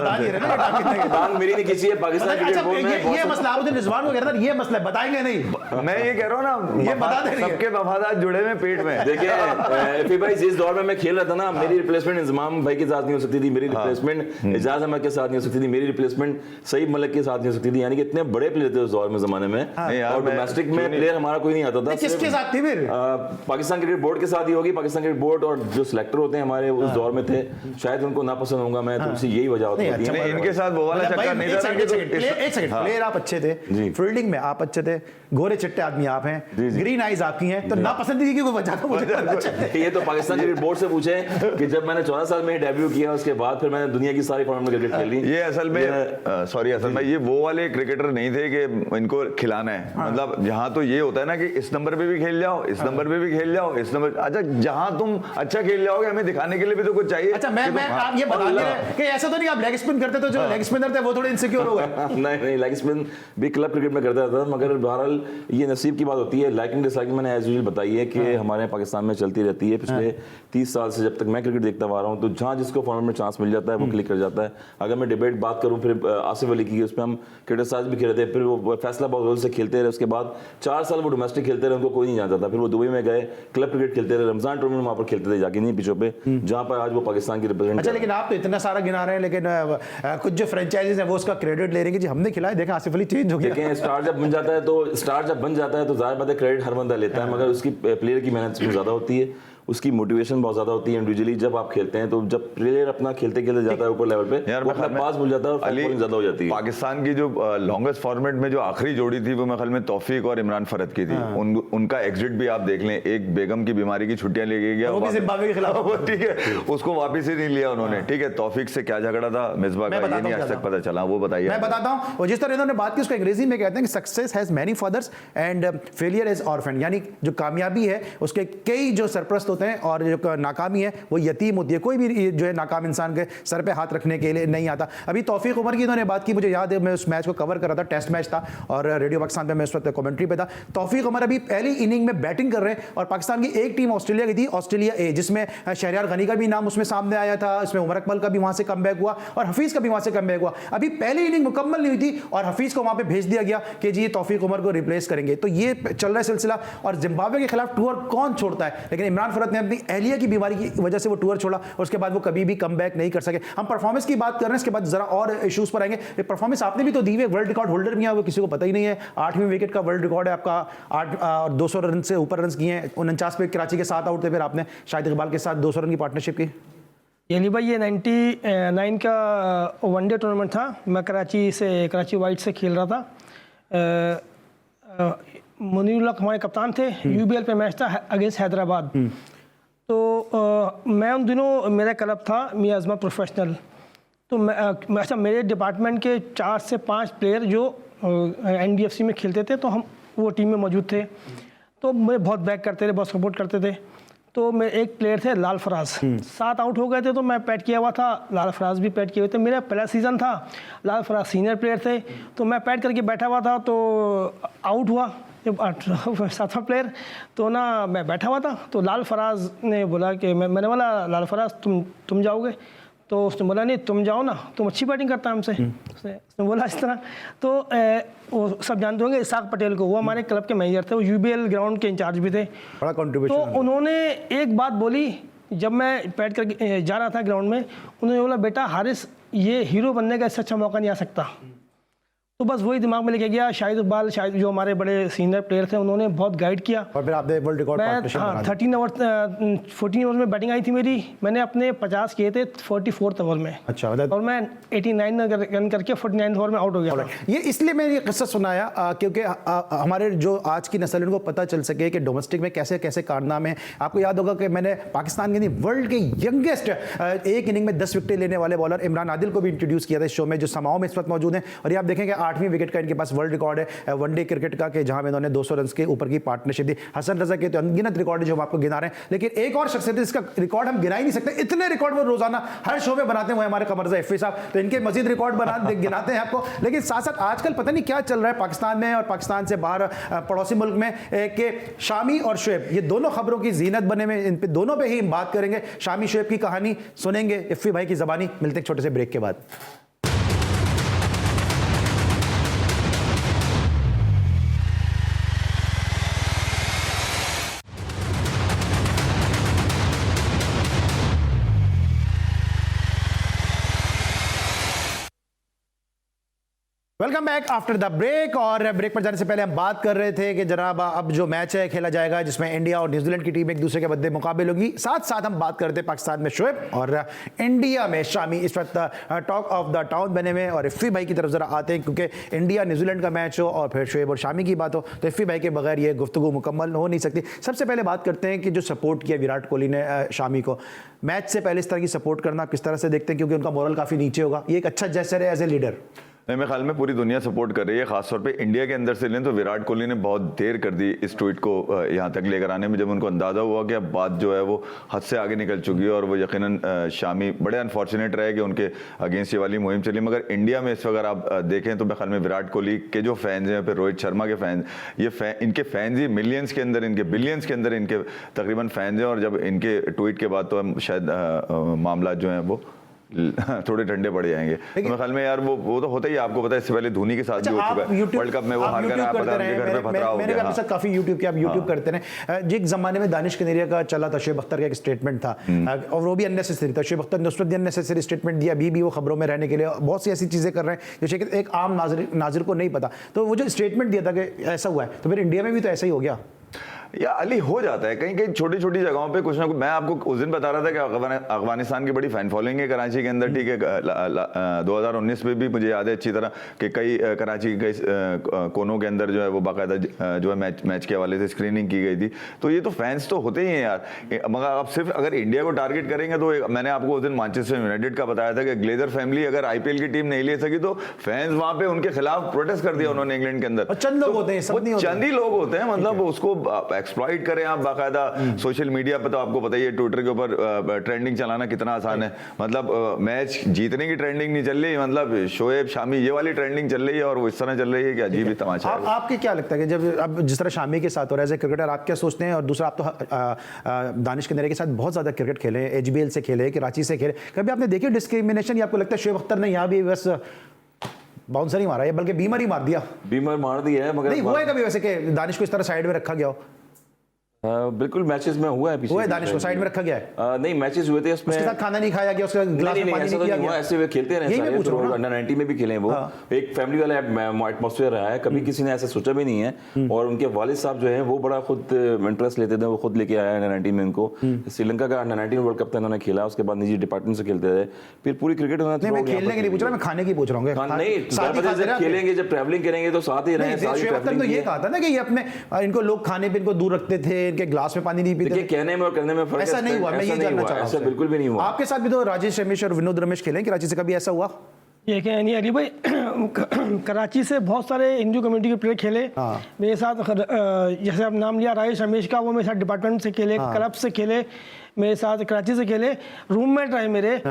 टांग मेरी नहीं खींची है, पाकिस्तान क्रिकेट बोर्ड में ये मसला आप रिजवान को कह रहा था, ये मसला बताएंगे नहीं, मैं ये कह रहा हूँ ना, ये बता दे, सबके वफादार जुड़े में पेट में। देखिए फिर भाई जिस दौर में मैं खेल रहा था ना, मेरी रिप्लेसमेंट इंजमाम भाई के साथ नहीं हो सकती थी, मेरी रिप्लेसमेंट एजाज अहमद के साथ नहीं हो सकती थी, मेरी रिप्लेसमेंट सईद मलिक के साथ नहीं हो सकती थी, यानी कि इतने बड़े प्लेयर थे उस दौर में जमाने में, और डोमेस्टिक में प्लेयर हमारा कोई नहीं आता था। किसके साथ थी फिर? पाकिस्तान क्रिकेट बोर्ड के साथ ही होगी, पाकिस्तान क्रिकेट बोर्ड और जो सिलेक्टर होते हैं हमारे उस दौर में थे, शायद उनको ना पसंद होगा मैं, तो उससे यही वजह होती है। इनके साथ वो वाला चक्कर नहीं था। एक सेकंड, प्लेयर आप अच्छे थे, फील्डिंग में आप अच्छे थे, गोरे चिट्टे आदमी आप हैं, ग्रीन आईज आपकी हैं, तो नापसंदीदगी की कोई वजह तो मुझे ये तो पाकिस्तान क्रिकेट बोर्ड से पूछे कि जब मैंने 14 साल में डेब्यू किया उसके बाद फिर मैंने दुनिया की सारी फॉर्मेट में क्रिकेट खेली। ये असल में सॉरी हसन भाई, ये वो वाले क्रिकेटर नहीं थे कि इनको खिलाना है, मतलब जहां तो ये होता है ना कि इस नंबर पे भी खेल जाओ, इस नंबर पे भी खेल जाओ, इस नंबर, अच्छा जहां तुम अच्छा खेल जाओगे हमें दिखाने के लिए भी तो कुछ चाहिए। अच्छा मैं आप ये बता दे रहे कि ऐसा तो नहीं आप लेग स्पिन करते तो जो लेग स्पिनर थे वो थोड़े इनसिक्योर हो गए? नहीं, लेग स्पिन भी क्लब क्रिकेट में करता था, मगर बहरहाल ये नसीब की बात होती है। लाइकिंग डिसलाइकिंग मैंने एज यूजुअल बताई है कि हमारे पाकिस्तान में चलती रहती है पिछले 30 साल से, जब तक मैं क्रिकेट देखता आ रहा हूँ, तो जहाँ जिसको फॉर्मेट में चांस मिल जाता है वो क्लिक कर जाता है। अगर मैं डिबेट बात करूँ फिर आसिफ अली की, उसमें हम क्रिटिसाइज भी खेलते थे, फिर वो फैसलाबाद रोल से खेलते रहे, उसके बाद 4 साल वो डोमेस्टिक खेलते रहे, उनको कोई नहीं जानता था, फिर वो दुबई में गए, क्लब क्रिकेट खेलते रहे, रमजान टूर्नामेंट वहाँ पर खेलते थे जाके नहीं पिचों पे, जहाँ पर आज वो पाकिस्तान की रिप्रेजेंट। अच्छा, लेकिन आप तो इतना सारा गिना रहे हैं, लेकिन कुछ जो फ्रेंचाइजीज है वो उसका क्रेडिट ले रहे हैं कि जी हमने खिलाया, देखा आसिफ अली चेंज हो गया। देखें स्टार जब बन जाता है तो जाहिर बात है क्रेडिट हर बंदा लेता है, मगर उसकी प्लेयर की मेहनत ज्यादा होती है, उसकी मोटिवेशन बहुत ज्यादा होती है इंडिविजुअली जब आप खेलते हैं। तो जब प्लेयर अपना खेलते खेलते जाता है ऊपर लेवल पे, यार वो अपना पास भूल जाता है और फॉलोइंग ज्यादा हो जाती है। पाकिस्तान की जो लॉन्गेस्ट फॉर्मेट में जो आखिरी जोड़ी थी वो मेरे ख्याल में तौफीक और इमरान फरद की थी। उनका एग्जिट भी आप देख लें, एक बेगम की बीमारी की छुट्टियां ले गया, वो भी जिम्बाब्वे के खिलाफ ठीक है, उसको वापस ही नहीं लिया उन्होंने। ठीक है, तौफीक से क्या झगड़ा था मिसबा का ये नहीं आज तक पता चला, वो बताइए। मैं बताता हूँ, और जिस तरह इन्होंने बात की उसको अंग्रेजी में कहते हैं कि success has many fathers and failure is orphan, यानी जो कामयाबी है उसके कई जो सरप्रस्त होते हैं और जो नाकामी है वो यतीम होती है। कोई भी जो है नाकाम इंसान के सर पे हाथ रखने के लिए नहीं आता। अभी तौफीक उमर की इन्होंने बात की, मुझे याद है मैं उस मैच को कवर कर रहा था, टेस्ट मैच था और रेडियो पाकिस्तान पे मैं उस वक्त कमेंट्री पे था। तौफीक उमर अभी पहली इनिंग में बैटिंग कर रहे हैं और पाकिस्तान की एक टीम ऑस्ट्रेलिया की थी, ऑस्ट्रेलिया ए, जिसमें शहरयार गनी का भी नाम उसमें सामने आया था, इसमें उमर अकमल का भी वहां से कमबैक हुआ और हफीज का भी वहां से कमबैक हुआ। अभी पहली इनिंग मुकम्मल नहीं हुई थी और हफीज को वहां पे भेज दिया गया कि जी ये तौफीक उमर को रिप्लेस करेंगे। तो ये चल रहा है सिलसिला। और जिम्बाब्वे के खिलाफ टूर कौन छोड़ता है, लेकिन इमरान फरद ने अपनी एहलिया की बीमारी की वजह से वो टूर छोड़ा और उसके बाद वो कभी भी कमबैक नहीं कर सके। हम परफॉर्मेंस की बात कर रहे हैं, इसके बाद जरा और इश्यूज पर आएंगे। परफॉर्मेंस आपने भी तो दी है, वर्ल्ड रिकॉर्ड होल्डर भी है, वो किसी को पता ही नहीं है। 8वीं विकेट का वर्ल्ड रिकॉर्ड है आपका, 200 रन से ऊपर रन किए हैं। 49 पे कराची के साथ आउट थे, फिर आपने शाहिद इकबाल के साथ 200 रन की पार्टनरशिप की। यानी भाई ये 99 का वनडे टूर्नामेंट था, मैं कराची वाइट से खेल रहा था। मुनीरुल्लाह हमारे कप्तान थे, यूबीएल पे मैच था अगेंस्ट हैदराबाद। तो मैं उन दिनों मेरा क्लब था मियां अज़मत प्रोफेशनल। तो अच्छा मेरे डिपार्टमेंट के 4 से 5 प्लेयर जो एनडीएफसी में खेलते थे, तो हम वो टीम में मौजूद थे। तो मुझे बहुत बैक करते थे, बहुत सपोर्ट करते थे। तो मेरे एक प्लेयर थे लाल फराज, 7 आउट हो गए थे तो मैं पैड किया हुआ था, लाल फराज भी पैड किए हुए थे। मेरा पहला सीज़न था, लाल फराज सीनियर प्लेयर थे, तो मैं पैड करके बैठा हुआ था। तो आउट हुआ जब 7वां प्लेयर, तो ना मैं बैठा हुआ था, तो लाल फराज ने बोला कि मैंने बोला लाल फराज तुम जाओगे? तो उसने बोला नहीं तुम जाओ ना, तुम अच्छी बैटिंग करता है हमसे। उसने बोला इस तरह। तो वो सब जानते होंगे इसाक पटेल को, वो हमारे क्लब के मैनेजर थे, वो यूबीएल ग्राउंड के इंचार्ज भी थे। बड़ा कंट्रीब्यूशन। तो उन्होंने एक बात बोली जब मैं पैड करके जा रहा था ग्राउंड में, उन्होंने बोला बेटा हारिस ये हीरो बनने का इससे अच्छा मौका नहीं आ सकता। तो बस वही दिमाग में लेके गया। शाहिद इकबाल जो हमारे बड़े सीनियर प्लेयर थे, उन्होंने बहुत गाइड किया। और फिर आपने वर्ल्ड रिकॉर्ड पार्टनरशिप बना दी। 14 ओवर में बैटिंग आई थी मेरी, मैंने अपने 50 किए थे 44 ओवर में। अच्छा, और मैं 89 रन करके 49 ओवर में आउट हो गया था। ये इसलिए मैंने ये किस्सा सुनाया क्योंकि हमारे जो आज की नस्ल उनको पता चल सके कि डोमेस्टिक में कैसे कैसे कारनामे। आपको याद होगा कि मैंने पाकिस्तान के नहीं वर्ल्ड के यंगेस्ट एक इनिंग में 10 विकेट लेने वाले बॉलर इमरान आदिल को भी इंट्रोड्यूस किया था इस शो में, जो समाओं में इस वक्त मौजूद हैं। और ये आप देखेंगे 8वीं विकेट का इनके पास वर्ल्ड रिकॉर्ड है वनडे क्रिकेट का, कि जहां में इन्होंने 200 रन के ऊपर की पार्टनरशिप दी। हसन रजा के तो अनगिनत रिकॉर्ड है जो हम आपको गिना रहे हैं, लेकिन एक और शख्सियत है जिसका रिकॉर्ड हम गिना ही नहीं सकते। इतने रिकॉर्ड वो रोजाना हर शो में बनाते हैं, वो हमारे कमरजा इफ्फी साहब। तो इनके मजीद रिकॉर्ड गिनाते हैं आपको। लेकिन साथ साथ आजकल पता नहीं क्या चल रहा है पाकिस्तान में और पाकिस्तान से बाहर पड़ोसी मुल्क में कि शामी और शुएब ये दोनों खबरों की जीनत बने में, इन पे दोनों पे ही हम बात करेंगे। शामी शुएब की कहानी सुनेंगे इफ्फी भाई की ज़बानी। मिलते हैं छोटे से ब्रेक के बाद। Welcome back after the break. और ब्रेक पर जाने से पहले हम बात कर रहे थे कि जनाब अब जो मैच है खेला जाएगा जिसमें इंडिया और न्यूजीलैंड की टीम एक दूसरे के बदले मुकाबले होगी। साथ साथ हम बात करते हैं पाकिस्तान में शुएब और इंडिया में शामी। इस वक्त टॉक ऑफ द टाउन बने हुए और इफ्फी भाई की तरफ जरा आते हैं, क्योंकि इंडिया न्यूजीलैंड का मैच हो और फिर शुएब और शामी की बात हो तो इफ्फी भाई के बगैर ये गुफ्तगू मुकम्मल हो नहीं सकती। सबसे पहले बात करते हैं कि जो सपोर्ट किया विराट कोहली ने शामी को, मैच से पहले इस तरह की सपोर्ट करना किस तरह से देखते हैं, क्योंकि उनका मोरल काफ़ी नीचे होगा। ये एक अच्छा जेस्चर है एज ए लीडर। मेरे ख्याल में पूरी दुनिया सपोर्ट कर रही है, खासतौर पे इंडिया के अंदर से लें तो विराट कोहली ने बहुत देर कर दी इस ट्वीट को यहाँ तक लेकर आने में, जब उनको अंदाज़ा हुआ कि अब बात जो है वो हद से आगे निकल चुकी है। और वो यकीनन शामी बड़े अनफॉर्चुनेट रहे कि उनके अगेंस्ट ये वाली मुहिम चली। मगर इंडिया में इस वक्त अगर आप देखें तो मेरे ख्याल में विराट कोहली के जो फैंस हैं, फिर रोहित शर्मा के फैंस, ये इनके फैंस ही मिलियंस के अंदर, इनके बिलियंस के अंदर इनके तकरीबन फैंस हैं। और जब इनके ट्वीट के बाद तो हम शायद मामला जो हैं वो थोड़े ठंडे पड़ जाएंगे। तो मेरे ख्याल में यार वो तो होता ही, आपको पता है इससे पहले धोनी के साथ भी हो चुका है वर्ल्ड कप में, वो हार कर पता उनके घर पे खतरा हो गया। मेरे काफी यूट्यूब के आप यूट्यूब करते हैं, जिस जमाने में दानिश कनेरिया का चला था, शुएब अख्तर का एक स्टेटमेंट था और वो भी अननेसेसरी था। शुएब अख्तर ने उस वक्त अननेसेसरी स्टेटमेंट दिया, अभी भी वो खबरों में रहने के लिए बहुत सी ऐसी चीजें कर रहे हैं जो शायद एक आम नाज़िर को नहीं पता। तो वो जो स्टेटमेंट दिया था कि ऐसा हुआ है, तो फिर इंडिया में भी तो ऐसा ही हो गया। या अली हो जाता है कहीं कहीं छोटी छोटी जगहों पे कुछ ना कुछ। मैं आपको उस दिन बता रहा था कि अफगानिस्तान की बड़ी फैन फॉलोइंग है कराची के अंदर, ठीक है। 2019 में भी मुझे याद है अच्छी तरह कि कई कराची के कई कोनों के अंदर जो है वो बाकायदा जो है मैच के हवाले से स्क्रीनिंग की गई थी। तो ये तो फैंस तो होते ही हैं यार, मगर आप सिर्फ अगर इंडिया को टारगेट करेंगे तो मैंने आपको उस दिन मैनचेस्टर यूनाइटेड का बताया था कि ग्लेजर फैमिली अगर आईपीएल की टीम नहीं ले सकी तो फैंस वहां पे उनके खिलाफ प्रोटेस्ट कर दिया उन्होंने इंग्लैंड के अंदर। चंद लोग होते हैं, सब नहीं होते, चंद ही लोग होते हैं, मतलब उसको एक्सप्लॉइट करें आप बाकायदा। सोशल मीडिया पर तो आपको पता ही है, ट्विटर के ऊपर ट्रेंडिंग चलाना कितना आसान है। मतलब मैच जीतने की ट्रेंडिंग नहीं चल रही, मतलब शोएब शामी ये वाली ट्रेंडिंग चल रही है और वो इस तरह चल रही है कि अजीब ही तमाशा है। आपके क्या लगता है कि जब अब जिस तरह शामी के साथ हो रहा है एज ए क्रिकेटर, आप क्या सोचते हैं? और दूसरा, आप तो दानिश कंदेरिया के साथ बहुत ज्यादा क्रिकेट खेले, एचबीएल से खेले, कराची से खेले, कभी आपने देखी डिस्क्रिमिनेशन? या आपको लगता है शोएब अख्तर ने यहाँ भी बस बाउंसर ही मारा है, बल्कि बीमर ही मार दिया? बीमर मार दिया है, मगर नहीं हुआ है कभी वैसे कि दानिश को इस तरह साइड में रखा गया हो? बिल्कुल मैचेस में हुआ है, पीछे हुआ है, दानिश को साइड में रखा गया है? नहीं, मैचेस हुए थे उसमें उसके साथ खाना नहीं खाया गया, उसका गिलास में पानी नहीं पिया गया? ऐसे वे खेलते रहे सारे, तो अंडर 90 में भी खेले हैं वो। एक फैमिली वाला एटमॉस्फेयर रहा है, कभी किसी ने ऐसा सोचा भी नहीं है। और उनके वालिद साहब जो हैं वो बड़ा खुद इंटरेस्ट लेते थे, वो खुद लेके आया अंडर 90 में उनको। श्रीलंका का अंडर 19 वर्ल्ड कप इन्होंने खेला, उसके बाद निजी डिपार्टमेंट से खेलते थे, फिर पूरी क्रिकेट नहीं, मैं खेलने के लिए पूछ रहा, मैं खाने की पूछ रहा हूँ। नहीं, जब खेलेंगे, जब ट्रैवलिंग करेंगे तो साथ ही रहे। तो ये कहा था ना कि ये अपने इनको लोग खाने पे इनको दूर रखते थे, इनके ग्लास में पानी नहीं पीते। कहने में और करने में फर्क है। ऐसा नहीं हुआ, मैं ये जानना चाह रहा हूं। ऐसा बिल्कुल भी नहीं हुआ। आपके साथ भी तो राजेश रमेश और विनोद रमेश खेले कराची से, कभी ऐसा हुआ? ये क्या नहीं अली भाई, कराची से बहुत सारे हिंदू कम्युनिटी के प्लेयर खेले मेरे साथ। जैसे आप नाम लिया राजेश रमेश का, वो मेरे साथ डिपार्टमेंट से खेले, क्लब से खेले, मेरे साथ कराची से खेले। रूममेट रहे मेरे,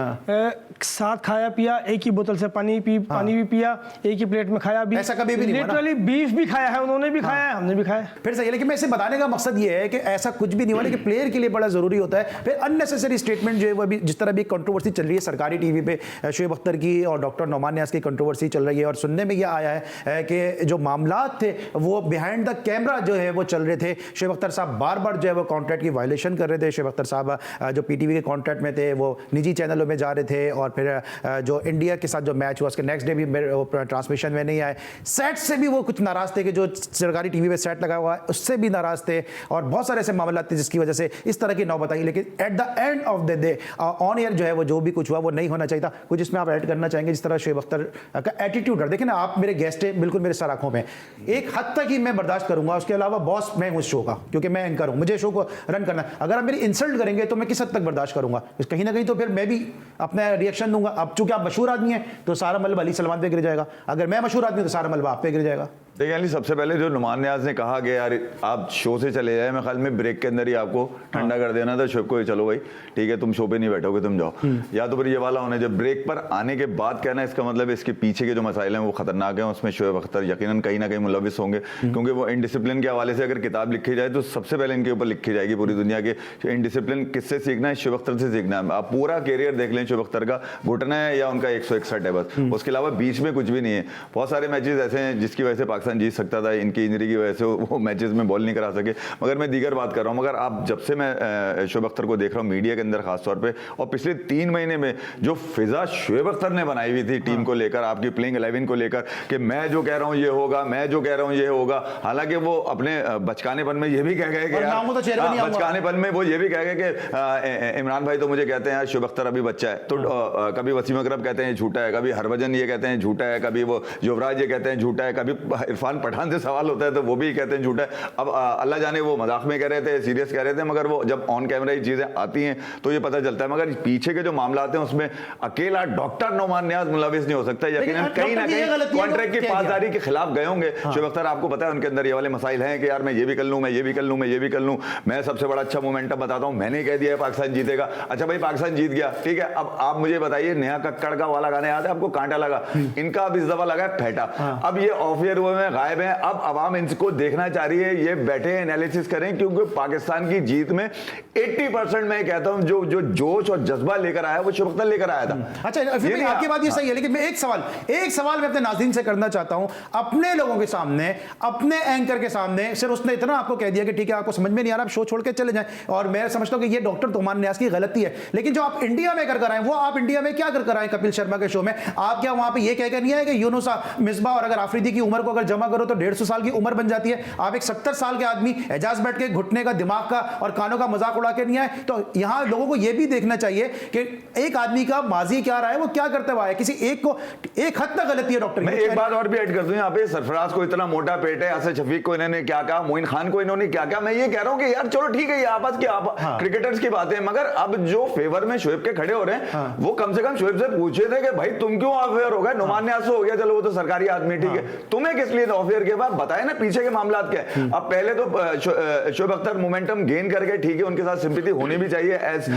साथ खाया पिया, एक ही बोतल से पानी भी पिया, एक ही प्लेट में खाया भी। ऐसा कभी भी नहीं हुआ ना? लिटरली बीफ भी खाया है, उन्होंने भी खाया है, हमने भी खाया। फिर सही है, लेकिन मैं इसे बताने का मकसद ये है कि ऐसा कुछ भी नहीं हुआ, लेकिन प्लेयर के लिए बड़ा जरूरी होता है। फिर अननेसेसरी स्टेटमेंट जो है वो अभी जिस तरह भी कंट्रोवर्सी चल रही है सरकारी टीवी पे, शोएब अख्तर की और डॉक्टर नोमान नियाज़ की कंट्रोवर्सी चल रही है, और सुनने में यह आया है कि जो मामलात थे वो बिहाइंड द कैमरा जो है वो चल रहे थे। शोएब अख्तर साहब बार बार जो है वो कॉन्ट्रैक्ट की वायलेशन कर रहे थे। शोएब अख्तर साहब जो पीटीवी के कॉन्ट्रैक्ट में थे वो निजी चैनलों में जा रहे थे, और फिर जो इंडिया के साथ जो मैच हुआ उसके नेक्स्ट डे भी ट्रांसमिशन में नहीं आए। सेट से भी वो कुछ नाराज थे कि जो सरकारी टीवी पे सेट लगा हुआ है उससे भी नाराज थे, और बहुत सारे ऐसे मामला थे जिसकी वजह से इस तरह की नौबत आई। लेकिन eight the end of the day on air जो है वो जो भी कुछ हुआ वो नहीं होना चाहिए था। कुछ इसमें आप ऐड करना चाहेंगे? जिस तरह शोएब अख्तर का एटीट्यूड है, देखिए ना, आप मेरे गेस्ट हैं, बिल्कुल मेरे सर आंखों में, एक हद तक ही मैं बर्दाश्त करूंगा, उसके अलावा बॉस मैं हूं उस शो का, क्योंकि मैं एंकर हूं, मुझे शो को रन करना है। अगर आप मेरी इंसल्ट करेंगे तो मैं किस हद तक बर्दाश्त करूंगा? कहीं ना कहीं तो फिर मैं भी अपना रिएक्शन दूंगा। अब चूंकि आप मशहूर आदमी हैं तो सारा मलबा अली सलमान पे गिर जाएगा, अगर मैं मशहूर आदमी तो सारा मलबा आप पे गिर जाएगा। देखिए अली, सबसे पहले जो नुमान नियाज़ ने कहा कि यार आप शो से चले जाए, मैं ख्याल में ब्रेक के अंदर ही आपको ठंडा कर देना था शोएब को, चलो भाई ठीक है तुम शो पे नहीं बैठोगे, तुम जाओ। या तो फिर ये वाला होने, जब ब्रेक पर आने के बाद कहना, इसका मतलब इसके पीछे के जो मसाइल हैं वो खतरनाक हैं, उसमें शोएब अख्तर यकीनन कहीं ना कहीं मुलविस होंगे, क्योंकि वो इनडिसिप्लिन के हवाले से अगर किताब लिखी जाए तो सबसे पहले इनके ऊपर लिखी जाएगी पूरी दुनिया के। इनडिसिप्लिन किससे सीखना है? शोएब अख्तर से सीखना है। आप पूरा कैरियर देख लें, शोएब अख्तर का घुटना है या उनका 161 है बस, उसके अलावा बीच में कुछ भी नहीं है। बहुत सारे मैचेस ऐसे हैं जिसकी वजह से पाकिस्तान जीत सकता था, इनकी इंजरी की वजह से वो मैचेस में बॉल नहीं करा सके। मगर मैं दीगर बात कर रहा हूँ, मगर आप जब से मैं शोएब अख्तर को देख रहा हूँ मीडिया के अंदर खासतौर पे, और पिछले 3 महीने में जो फिजा शोएब अख्तर ने बनाई हुई थी टीम को लेकर, आपकी प्लेइंग 11 को लेकर, कि मैं जो कह रहा हूँ ये होगा, मैं जो कह रहा हूँ ये होगा। हालांकि वो अपने बचकानेपन में ये भी कह गए कि बचकानेपन में वो ये भी कह गए कि इमरान भाई तो मुझे कहते हैं यार शोएब अख्तर अभी बच्चा है, तो कभी वसीम अकरम कहते हैं झूठा है, कभी हरभजन ये कहते हैं झूठा है, कभी वो युवराज ये कहते हैं झूठा है, कभी इरफान पठान से सवाल होता है तो वो भी कहते हैं झूठा है। अब अल्लाह जाने वो मजाक में कह रहे थे, सीरियस कह रहे थे, मगर वो जब ऑन कैमरा ये चीजें आती हैं तो ये पता चलता है। मगर पीछे के जो मामला आते हैं उसमें अकेला डॉक्टर नोमान नियाज़ मुलविस नहीं हो सकता, यकीनन कहीं ना कहीं कॉन्ट्रैक्ट की पासदारी के खिलाफ गए होंगे। शोएब अख्तर आपको पता है उनके अंदर ये वाले मसाइल हैं कि यार मैं ये भी कर लूँ, मैं ये भी कर लूँ, मैं ये भी कर लूँ, मैं सबसे बड़ा अच्छा मोमेंटम बताता हूँ, मैंने कह दिया है पाकिस्तान जीतेगा। अच्छा भाई पाकिस्तान जीत गया, ठीक है, अब आप मुझे बताइए नेहा कक्कड़ का वाला गाना याद है आपको, कांटा लगा, इनका अब इस दफा लगा है फेटा। अब ये ऑफ एयर हुए में गायब है, अब अवाम इनको देखना चाह रही है, ये बैठे एनालिसिस करें, क्योंकि पाकिस्तान की जीत में 80% मैं कहता हूं जो जोश और जज्बा लेकर आया वो शोएब अख्तर लेकर आया था। अच्छा, फिर आपकी बात ये सही है, लेकिन मैं एक सवाल मैं अपने नाज़रीन से करना चाहता हूं, अपने लोगों के सामने, अपने एंकर के सामने, सिर्फ उसने इतना आपको कह दिया कि ठीक है आपको समझ में नहीं आ रहा, आप शो छोड़ के चले जाएं, और मैं समझता हूं कि ये डॉक्टर नोमान नियाज़ की गलती है। लेकिन जो आप इंडिया में कर आए, वो आप इंडिया में क्या कर आए कपिल शर्मा के शो में? आप क्या वहां पे ये कहकर नहीं आए कि यूनुस मिसबा और अगर आफरीदी की उम्र को अगर जमा करो तो 150 साल की उम्र बन जाती है। आप एक 70 साल के आदमी एजाज बैठ के घुटने का, दिमाग का और कानों का मजाक उड़ा के नहीं आए। तो यहां लोगों को यह भी देखना चाहिए कि एक आदमी का माजी क्या रहा है, वो क्या करते हुआ है। किसी एक को एक हद तक गलती है डॉक्टर। मैं एक बात और भी ऐड कर दूं यहाँ पे, सरफराज को इतना मोटा पेट है, आसिफ शफीक को इन्होंने क्या कहा, मोइन खान को इन्होंने क्या कहा। मैं ये कह रहा हूं कि यार चलो ठीक है, ये आपस की क्रिकेटर्स की बातें, मगर अब जो फेवर में शोएब के खड़े हो रहे हैं, वो कम से कम शोएब से पूछे थे कि भाई तुम क्यों ऑफेयर हो गए। नुमान न्यास हो गया, चलो वो तो सरकारी आदमी, ठीक है, तुम्हें किस लिए ऑफेयर के बाद बताए ना पीछे के मामला क्या है। अब पहले तो शोएब अख्तर मोमेंटम गेन कर गए, ठीक है, उनके साथ सिंपैथी होनी भी चाहिए एज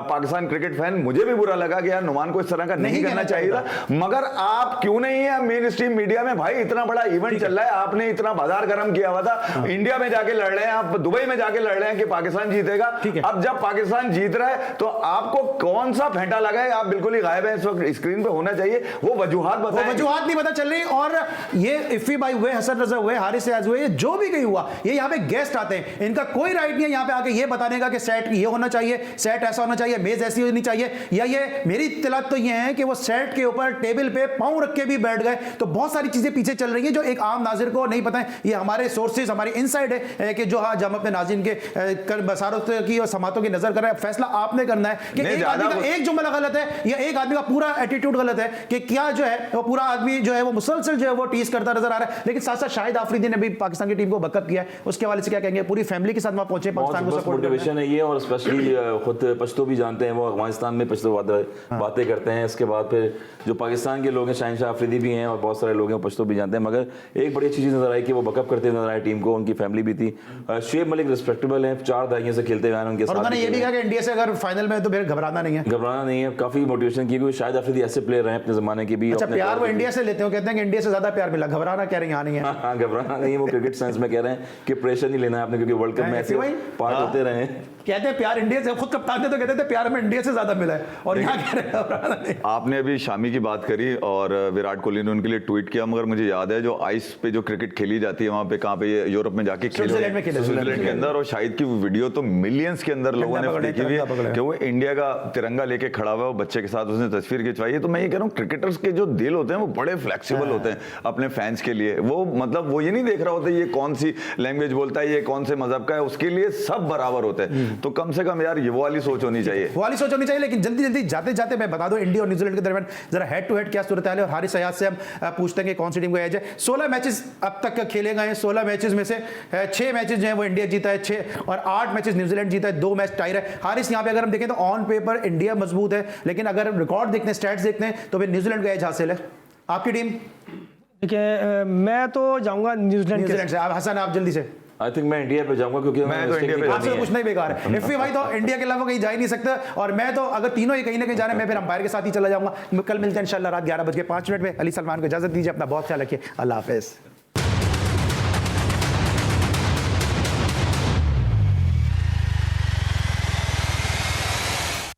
पाकिस्तान क्रिकेट फैन। मुझे भी बुरा लगा कि यार नुमान को इस तरह का नहीं करना चाहिए था, मगर आप क्यों नहीं है मेन स्ट्रीम मीडिया में। भाई इतना बड़ा इवेंट चल रहा है, आपने इतना बाजार गर्म किया हुआ था, इंडिया में जाके लड़ रहे हैं आप, दुबई में जाके लड़ रहे हैं कि पाकिस्तान जीतेगा। अब जब पाकिस्तान जीत रहा है तो आपको कौन सा फेंटा लगा है, आप बिल्कुल ही गायब है इस वक्त, स्क्रीन पे होना चाहिए। वो वजूहात बताएं, वजूहात नहीं पता चल रही। और ये इफ़ी भाई हुए, हसन रजा हुए, हारिस रियाज हुए, जो भी कहीं हुआ, ये यहाँ पे गेस्ट आते हैं, इनका कोई राइट नहीं है यहाँ पे आके ये बताने का कि सेट ये होना चाहिए, सेट ऐसा होना चाहिए, मेज ऐसी होनी चाहिए, या ये मेरी इत्तलात तो ये है कि वो सेट के ऊपर टेबल पे पांव रख के भी बैठ गए। तो बहुत सारी चीजें पीछे चल रही है जो एक आम नाजिर को नहीं पता है। ये हमारे सोर्सेज, हमारी इनसाइड है कि जो हाँ हम अपने नाज़रीन के बसारत की और समातों की नजर कर रहे हैं। फैसला आपने करना है कि एक आदमी का एक जुमला गलत है या एक आदमी का पूरा एटीट्यूड गलत है, कि क्या जो है वो पूरा आदमी जो है वो मुसलसल जो है वो टीज करता नजर आ रहा है। लेकिन साथ साथ शाहिद आफरीदी ने भी पाकिस्तान की टीम को बकअप किया है, उसके हवाले से क्या कहेंगे। पूरी फैमिली के साथ वहां पहुंचे, पाकिस्तान को सपोर्ट मोटिवेशन है ये, और स्पेशली खुद पश्तो भी जानते हैं, वो अफगानिस्तान में पश्तो बातें करते हैं। इसके बाद फिर जो पाकिस्तान के लोग हैं, शाहिद आफरीदी भी हैं और बहुत सारे लोग हैं पश्तो भी जानते हैं। मगर एक बड़ी अच्छी चीज़ नजर आई कि वो बकअप करते नजर आए टीम को, उनकी फैमिली भी थी। शुएब मलिक रिस्पेक्टेबल है, 4 दहाइयों से खेलते हुए उनके साथ। उन्होंने ये भी कहा कि इंडिया से अगर फाइनल में तो फिर घबराना नहीं है, घबराना नहीं है। काफी मोटिवेशन की, क्योंकि शाहिद आफरीदी ऐसे प्लेयर हैं अपने जमाने के भी। अच्छा, प्यार वो इंडिया से लेते हो, कहते हैं कि इंडिया से ज्यादा प्यार मिला, घबराना कह रहे हैं यहाँ नहीं है। हाँ, घबराना नहीं है, वो क्रिकेट सेंस में कह रहे हैं कि प्रेशर नहीं लेना है आपने, क्योंकि वर्ल्ड कप में ऐसे पार्ट होते रहे हैं। कहते हैं प्यार इंडिया से, खुद कप्तान थे तो कहते थे प्यार में इंडिया से ज्यादा मिला है, और यहाँ कह रहे हैं। आपने अभी शामी की बात करी और विराट कोहली ने उनके लिए ट्वीट किया, मगर मुझे याद है जो आइस पे जो क्रिकेट खेली जाती है वहां पे, कहां पे, ये यूरोप में जाके स्विट्जरलैंड के अंदर, और शाहिद की वीडियो तो मिलियंस के अंदर लोगों ने देखी हुई है कि वो इंडिया का तिरंगा लेके खड़ा हुआ है, वो बच्चे के साथ उसने तस्वीर खिंचवाई है। तो मैं ये कह रहा हूँ क्रिकेटर्स के जो दिल होते हैं वो बड़े फ्लेक्सिबल होते हैं अपने फैंस के लिए। वो मतलब वो ये नहीं देख रहा होता ये कौन सी लैंग्वेज बोलता है, ये कौन से मजहब का है, उसके लिए सब बराबर होते हैं। तो कम से कम यार ये वो वाली सोच होनी चाहिए, वो वाली सोच होनी चाहिए। लेकिन जल्दी जल्दी जाते जाते मैं बता दूं, इंडिया और न्यूजीलैंड के दरमियान जरा हेड टू हेड क्या सूरत है, और हारिस रियाज से हम पूछते हैं कि कौन सी टीम को एज है। 16 मैचेस अब तक खेले गए हैं, 16 मैचेस में से 6 मैचेस जो है वो इंडिया जीता है, 6 और 8 मैचेस न्यूजीलैंड जीता है, 2 मैच टाई है। हारिस यहाँ पे अगर हम देखें तो ऑन पेपर इंडिया मजबूत है, लेकिन अगर रिकॉर्ड देखते हैं, स्टैट्स देखते हैं, तो फिर न्यूजीलैंड को एज हासिल है। आपकी टीम? देखिए, मैं तो जाऊंगा न्यूजीलैंड से। हसन, आप जल्दी से। आई थिंक मैं इंडिया पे जाऊंगा, क्योंकि मैं तो इंडिया पे आपसे कुछ नहीं बेकार है। इफ़ी भाई तो इंडिया के अलावा कहीं जा ही नहीं सकता, और मैं तो अगर तीनों ही कहीं ना कहीं जाने, मैं फिर अंपायर के साथ ही चला जाऊंगा। कल मिलते हैं इंशाल्लाह रात 11:05 में। अली सलमान को इजाजत दीजिए, अपना बहुत ख्याल रखिए, अल्लाह हाफिज़।